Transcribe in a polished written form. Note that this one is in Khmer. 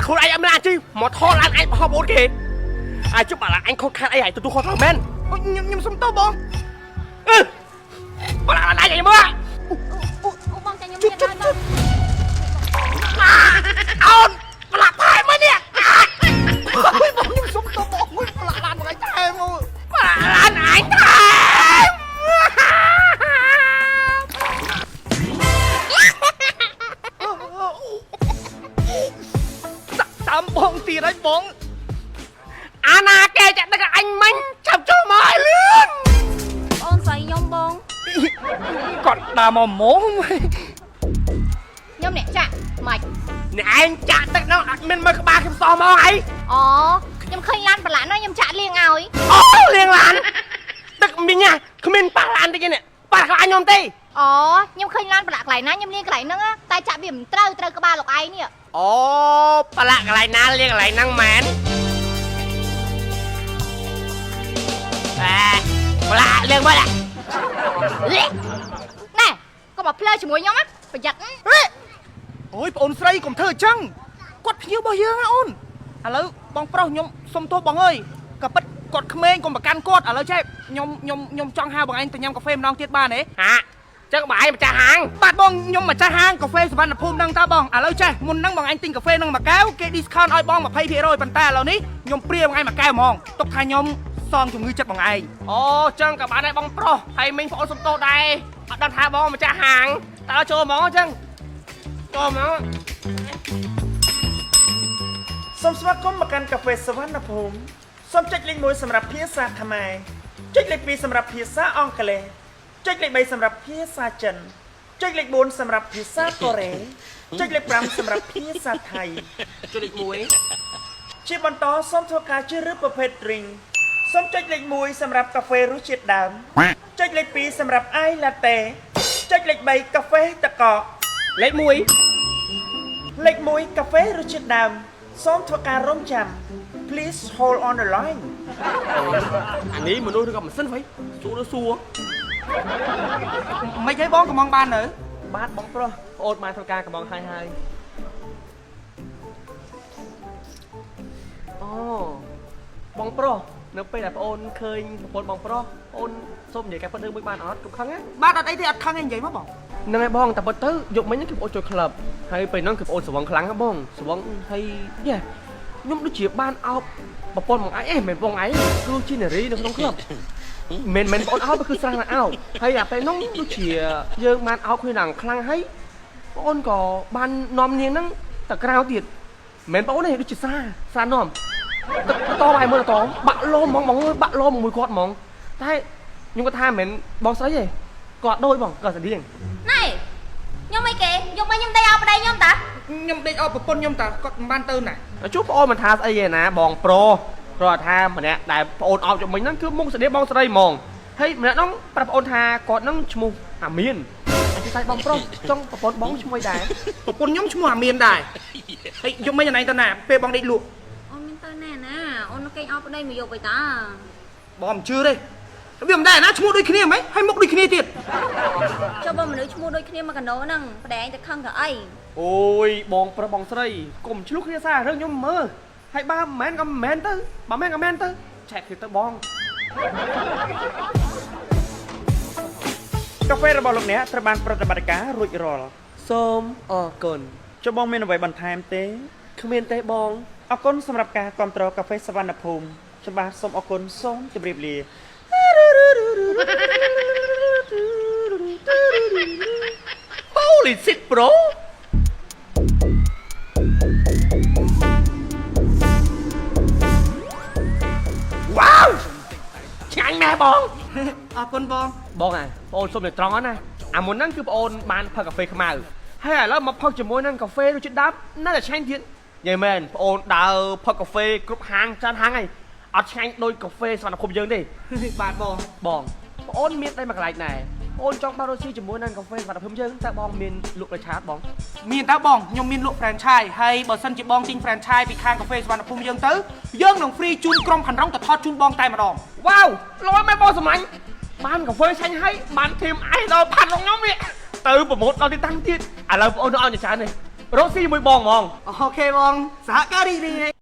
ខ្លួនឯងអត់មានអាចមកថតឡានឯងបោះបងគេអាចជប់ឡានឯងខុសខាតអីឲ្យទទួលខុសត្រូវមែនខ្ញុំសុំទោសបងបោះឡានឯងមើលបងចាខ្ញុំមានហើយបងអូនប្លាក់ថែមនេះបងខ្ញុំសុំទោសបងប្លាក់ឡានមកឯងថែមប្លាក់ឡានឯងថែមតាមបងទៀតហើយបងអាណាគេចាក់ទឹកអញមិញចាប់ចូលមកឲ្យលឿនអូនស្រីខ្ញុំបងគាត់ដើរមកម៉ងខ្ញុំអ្នកចាក់ម៉េចអ្នកឯងចាក់ទឹកនោះអត់មានមើលក្បាលខ្ញុំសោះមកអីអូខ្ញុំឃើញឡានប្រឡាក់នោះខ្ញុំចាក់លៀងឲ្យអូលៀងឡានទឹកមីញ៉ាគ្មានប៉ះឡានតិចនេះប៉ះក្បាលខ្ញុំទេអូខ្ញុំឃើញឡានប្រឡាក់កន្លែងណាខ្ញុំលៀងកន្លែងហ្នឹងតែចាក់វាមិនត្រូវក្បាលលោកឯងនេះអូប្រឡាក់កន្លែងណាលៀងកន្លែងហ្នឹងមែនប្រឡាក់លៀងមកណែកុំមកភ្លើជាមួយខ្ញុំណាប្រយ័ត្នអូយបងអូនស្រីកុំធ្វើអញ្ចឹងគាត់ភ្ញៀវរបស់យើងណាអូនឥឡូវបងប្រុសខ្ញុំសុំទោសបងអើយក៏ប៉ិតគាត់ក្មេងកុំប្រកាន់គាត់ឥឡូវចេះខ្ញុំចង់ហៅបងឯងទៅញ៉ាំកាហ្វេម្ដងទៀតបានទេហាចឹងបងឯងម្ចាស់ហាងបាទបងខ្ញុំម្ចាស់ហាងកាហ្វេសវណ្ណភូមិហ្នឹងតើបងឥឡូវចេះមុនហ្នឹងបងឯងទិញកាហ្វេហ្នឹងមួយកែវគេ discount ឲ្យបង 20% ប៉ុន្តែឥឡូវនេះខ្ញុំព្រាបងឯងមួយកែវហ្មងទុកថាខ្ញុំសងជំងឺចិត្តបងឯងអូចឹងក៏បានដែរបងប្រុសហើយមិញបងអូនសុំទោសដែរអត់ដឹងថាបងម្ចាស់ហាងតើចូលហ្មងចឹងចូលហ្មងសូមស្វាគមន៍មកកាន់កាហ្វេសវណ្ណភូមិសូមចុចលេខ1សម្រាប់ភាសាខ្មែរចុចលេខ2សម្រាប់ភាសាអង់គ្លេសចុចលេខ3សម្រាប់ភាសាចិនចុចលេខ4សម្រាប់ភាសាកូរ៉េចុចលេខ5សម្រាប់ភាសាថៃចុចលេខ1ជាបន្តសូមធ្វើការជ្រើសរើសប្រភេទ drink សូមចុចលេខ1សម្រាប់កាហ្វេរសជាតិដើមចុចលេខ2សម្រាប់ ice latte ចុចលេខ3កាហ្វេទឹកកកលេខ1កាហ្វេរសជាតិដើមសូមធ្វើការរងចាំ Please hold on the line អានេះមនុស្សឬក៏ម៉ាស៊ីនវិញសួរមិនហីបងកំងបាននៅបាទបងប្រុសប្អូនបានធ្វើការកំងហើយអូបងប្រុសនៅពេលដែលប្អូនឃើញប្រពន្ធបងប្រុសអូនសូមនិយាយការពិតនឹងមួយបានអត់គ្រប់ខឹងណាបាទអត់អីទេអត់ខឹងទេនិយាយមកបងហ្នឹងហើយបងតែពិតទៅយកមិញគឺប្អូនចូលក្លឹបហើយពេលហ្នឹងគឺប្អូនស្វឹងខ្លាំងណាបងស្វឹងហើយយ៉ាខ្ញុំដូចជាបានអោបប្រពន្ធបងឯងមិនបងឯងគឺជានារីនៅក្នុងក្លឹបមិនបងអោបគឺស្រះណាអោបហើយអាពេលហ្នឹងដូចជាយើងបានអោបគ្នាដល់ខ្លាំងហើយបងក៏បាននាំនាងហ្នឹងទៅក្រៅទៀតមិនបងនេះដូចជាសានាំតឲ្យមើលតបាក់លោមហ្មងបាក់លោមមួយគាត់ហ្មងតែខ្ញុំគាត់ថាមិនបងស្រីទេគាត់ដូចបងគាត់ស្តៀងណែខ្ញុំអីគេយកមកខ្ញុំដេកអោបប្តីខ្ញុំតាខ្ញុំដេកអោបប្រពន្ធខ្ញុំតាគាត់មិនបានទៅណាជួបប្អូនមិនថាស្អីទេណាបងប្រុសគាត់ថាម្នាក់ដែលប្អូនអោបជុំមិញហ្នឹងគឺមុខស្តៀងបងស្រីហ្មងហើយម្នាក់ហ្នឹងប្រាប់ប្អូនថាគាត់ហ្នឹងឈ្មោះអាមៀនអញ្ចឹងតែបងប្រុសចង់ប្រពន្ធបងឈ្មោះអីដែរប្រពន្ធខ្ញុំឈ្មោះអាមៀនដែរហើយយកមិញអណៃទៅណាពេលបងដេកលក់អូនមានទៅណែណាអូនគេអោបប្តីមកយកទៅតាបងមិនជឿទេវាមិនដែរណាឈ្មោះដូចគ្នាហ្មងហើយមុខដូចគ្នាទៀតចុះបើមនុស្សឈ្មោះដូចគ្នាមកកណោហ្នឹងប្តីឯងទៅខឹងទៅអីអូយបងប្រុសបងស្រីកុំឆ្លុះគ្នាសាររឿងខ្ញុំមើលហើយបើមិនមែនក៏មិនមែនទៅបើមិនមែនក៏មិនមែនទៅឆែកគ្នាទៅបងកាហ្វេរបស់លោកអ្នកត្រូវបានប្រតិបត្តិការរួចរាល់សូមអរគុណចុះបងមានអ្វីបន្ថែមទេគ្មានទេបងអរគុណសម្រាប់ការគាំទ្រកាហ្វេសវណ្ណភូមិខ្ញុំបាទសូមអរគុណសូមជម្រាបលាHoly shit bro វ៉ាវឆ្ងាញ់មែនបងអរគុណបងបងបងអូនសុំតែត្រង់ណាអាមុនហ្នឹងគឺបងអូនបានផឹកកាហ្វេខ្មៅហើយឥឡូវមកផឹកជាមួយនឹងកាហ្វេរសជាតិដើមនៅតែឆ្ងាញ់ទៀតនិយាយមែនបងអូនដើរផឹកកាហ្វេគ្រប់ហាងច្រើនហាងហើយអត់ឆ្ងាញ់ដូចកាហ្វេសវណ្ណភូមិយើងទេបាទបងបងអូនមានតែមួយកន្លែងដែរអូនចង់បើរកស៊ីជាមួយនឹងកាហ្វេសវណ្ណភូមិយើងតើបងមានលក់រឆាតបងមានតើបងខ្ញុំមានលក់ franchise ហើយបើសិនជាបងទិញ franchise ពីខាងកាហ្វេសវណ្ណភូមិយើងទៅយើងនឹង free ជូនក្រុមខណ្ឌរងទៅថតជូនបងតែម្ដងវ៉ាវល្អមែនបងសម្លាញ់បានកាហ្វេឆាញ់ហើយបានធីមអីដល់ផាត់របស់ខ្ញុំវាទៅប្រម៉ូទដល់ទីតាំងទៀតឥឡូវបងអូនអត់ច្រើនទេ រកស៊ីជាមួយបងហ្មង អូខេបងសហការីរី